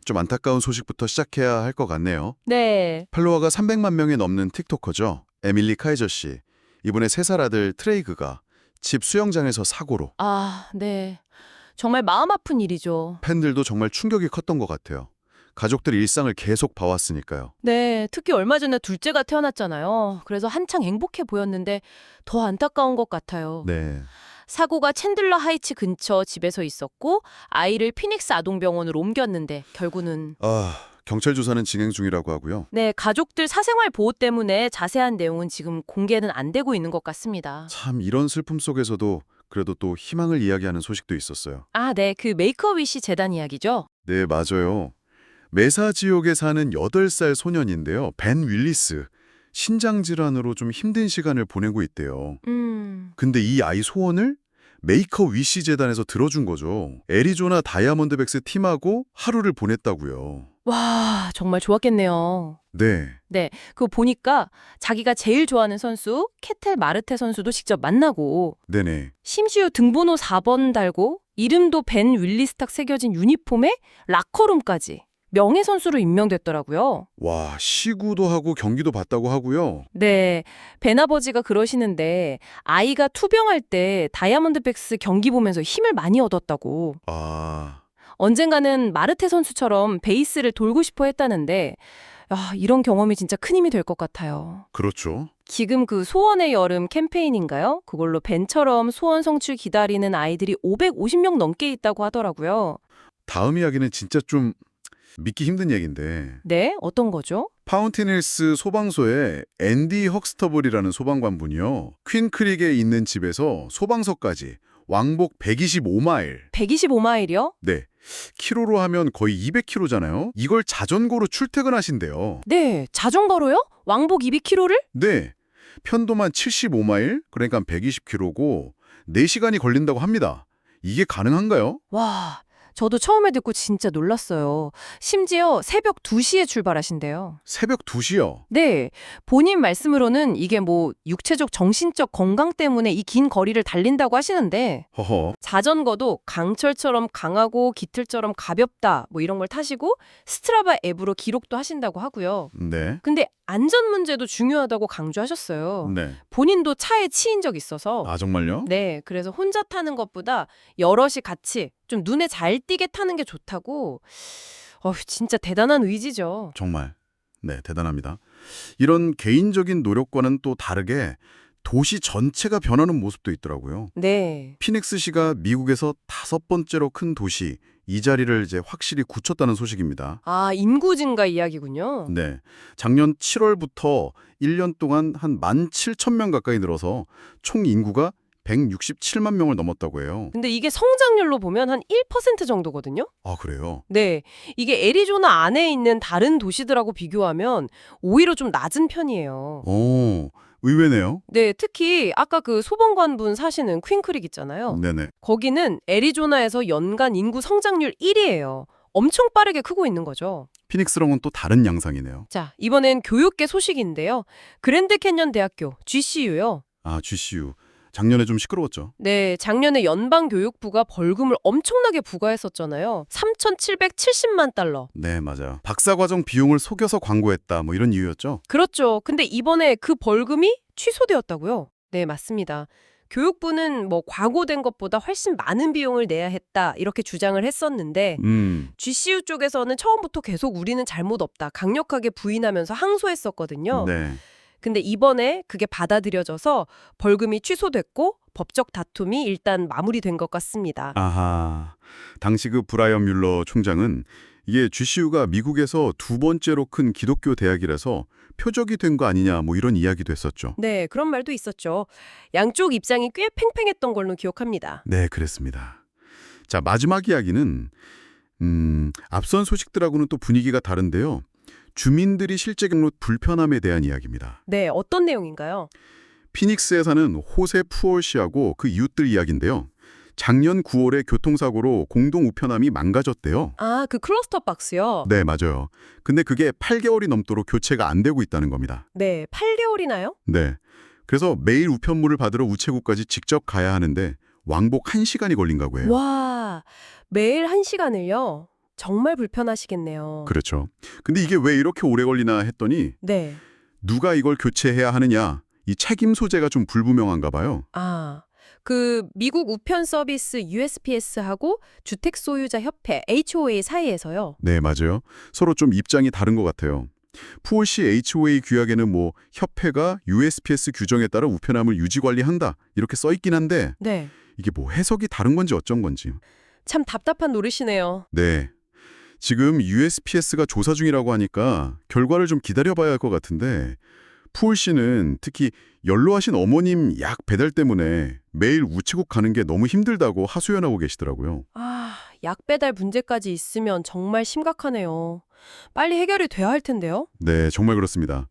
좀 안타까운 소식부터 시작해야 할 것 같네요. 네. 팔로워가 300만 명이 넘는 틱토커죠. 에밀리 카이저 씨. 이번에 3살 아들 트레이그가 집 수영장에서 사고로. 아, 네. 정말 마음 아픈 일이죠. 팬들도 정말 충격이 컸던 것 같아요. 가족들이 일상을 계속 봐왔으니까요. 네, 특히 얼마 전에 둘째가 태어났잖아요. 그래서 한창 행복해 보였는데 더 안타까운 것 같아요. 네. 사고가 챈들러 하이츠 근처 집에서 있었고 아이를 피닉스 아동병원으로 옮겼는데 결국은 경찰 조사는 진행 중이라고 하고요. 네, 가족들 사생활 보호 때문에 자세한 내용은 지금 공개는 안 되고 있는 것 같습니다. 참 이런 슬픔 속에서도 그래도 또 희망을 이야기하는 소식도 있었어요. 아, 네, 그 메이크 어 위시 재단 이야기죠? 네, 맞아요. 메사 지역에 사는 8살 소년인데요. 벤 윌리스. 신장 질환으로 좀 힘든 시간을 보내고 있대요. 근데 이 아이 소원을 메이커 위시 재단에서 들어준 거죠. 애리조나 다이아몬드백스 팀하고 하루를 보냈다고요. 와, 정말 좋았겠네요. 네, 네, 그거 보니까 자기가 제일 좋아하는 선수 케텔 마르테 선수도 직접 만나고 네네. 심지어 등번호 4번 달고 이름도 벤 윌리스탁 새겨진 유니폼에 라커룸까지 명예선수로 임명됐더라고요. 와, 시구도 하고 경기도 봤다고 하고요. 네, 벤 아버지가 그러시는데 아이가 투병할 때 다이아몬드백스 경기 보면서 힘을 많이 얻었다고. 아, 언젠가는 마르테 선수처럼 베이스를 돌고 싶어 했다는데 이런 경험이 진짜 큰 힘이 될 것 같아요. 그렇죠. 지금 그 소원의 여름 캠페인인가요? 그걸로 벤처럼 소원 성취 기다리는 아이들이 550명 넘게 있다고 하더라고요. 다음 이야기는 진짜 좀 믿기 힘든 얘기인데 네, 어떤 거죠? 파운틴힐스 소방서에 앤디 헉스터블이라는 소방관분이요. 퀸크릭에 있는 집에서 소방서까지 왕복 125마일. 125마일이요? 네. 키로로 하면 거의 200km잖아요. 이걸 자전거로 출퇴근하신대요. 네, 자전거로요? 왕복 200km를? 네. 편도만 75마일, 그러니까 120km고 4시간이 걸린다고 합니다. 이게 가능한가요? 와, 저도 처음에 듣고 진짜 놀랐어요. 심지어 새벽 2시에 출발하신대요. 새벽 2시요. 네, 본인 말씀으로는 이게 뭐 육체적, 정신적 건강 때문에 이 긴 거리를 달린다고 하시는데 허허. 자전거도 강철처럼 강하고 깃털처럼 가볍다 뭐 이런 걸 타시고 스트라바 앱으로 기록도 하신다고 하고요. 네. 근데 안전 문제도 중요하다고 강조하셨어요. 네. 본인도 차에 치인 적 있어서 아, 정말요? 네, 그래서 혼자 타는 것보다 여럿이 같이 좀 눈에 잘 띄게 타는 게 좋다고. 진짜 대단한 의지죠. 정말. 네, 대단합니다. 이런 개인적인 노력과는 또 다르게 도시 전체가 변하는 모습도 있더라고요. 네. 피닉스시가 미국에서 5번째로 큰 도시, 이 자리를 이제 확실히 굳혔다는 소식입니다. 아, 인구 증가 이야기군요. 네, 작년 7월부터 1년 동안 한 17,000명 가까이 늘어서 총 인구가 167만 명을 넘었다고 해요. 근데 이게 성장률로 보면 한 1% 정도거든요. 아, 그래요? 네. 이게 애리조나 안에 있는 다른 도시들하고 비교하면 오히려 좀 낮은 편이에요. 오, 의외네요. 네, 특히 아까 그 소방관분 사시는 퀸크릭 있잖아요. 네네. 거기는 애리조나에서 연간 인구 성장률 1위예요. 엄청 빠르게 크고 있는 거죠. 피닉스랑은 또 다른 양상이네요. 자, 이번엔 교육계 소식인데요. 그랜드 캐년 대학교, GCU요. 아, GCU. 작년에 좀 시끄러웠죠. 네, 작년에 연방교육부가 벌금을 엄청나게 부과했었잖아요. 3,770만 달러. 네, 맞아요. 박사과정 비용을 속여서 광고했다, 뭐 이런 이유였죠. 그렇죠. 근데 이번에 그 벌금이 취소되었다고요? 네, 맞습니다. 교육부는 뭐 과거된 것보다 훨씬 많은 비용을 내야 했다 이렇게 주장을 했었는데 GCU 쪽에서는 처음부터 계속 우리는 잘못 없다 강력하게 부인하면서 항소했었거든요. 네. 근데 이번에 그게 받아들여져서 벌금이 취소됐고 법적 다툼이 일단 마무리된 것 같습니다. 아하. 당시 그 브라이언 뮬러 총장은 이게 GCU가 미국에서 2번째로 큰 기독교 대학이라서 표적이 된 거 아니냐 뭐 이런 이야기도 했었죠. 네, 그런 말도 있었죠. 양쪽 입장이 꽤 팽팽했던 걸로 기억합니다. 네, 그랬습니다. 자, 마지막 이야기는 앞선 소식들하고는 또 분위기가 다른데요. 주민들이 실제 겪는 불편함에 대한 이야기입니다. 네, 어떤 내용인가요? 피닉스에 사는 호세 푸올 씨하고 그 이웃들 이야기인데요. 작년 9월에 교통사고로 공동 우편함이 망가졌대요. 아, 그 클러스터 박스요? 네, 맞아요. 근데 그게 8개월이 넘도록 교체가 안 되고 있다는 겁니다. 네, 8개월이나요? 네. 그래서 매일 우편물을 받으러 우체국까지 직접 가야 하는데 왕복 1시간이 걸린다고 해요. 와, 매일 1시간을요? 정말 불편하시겠네요. 그렇죠. 근데 이게 왜 이렇게 오래 걸리나 했더니 네. 누가 이걸 교체해야 하느냐, 이 책임 소재가 좀 불분명한가 봐요. 미국 우편 서비스 USPS하고 주택 소유자 협회 HOA 사이에서요. 네, 맞아요. 서로 좀 입장이 다른 것 같아요. 푸올시 HOA 규약에는 뭐 협회가 USPS 규정에 따라 우편함을 유지 관리한다 이렇게 써 있긴 한데 네. 이게 뭐 해석이 다른 건지 어쩐 건지. 참 답답한 노릇이네요. 네. 지금 USPS가 조사 중이라고 하니까 결과를 좀 기다려봐야 할 것 같은데 푸올시는 특히 연로하신 어머님 약 배달 때문에 매일 우체국 가는 게 너무 힘들다고 하소연하고 계시더라고요. 약 배달 문제까지 있으면 정말 심각하네요. 빨리 해결이 돼야 할 텐데요. 네, 정말 그렇습니다.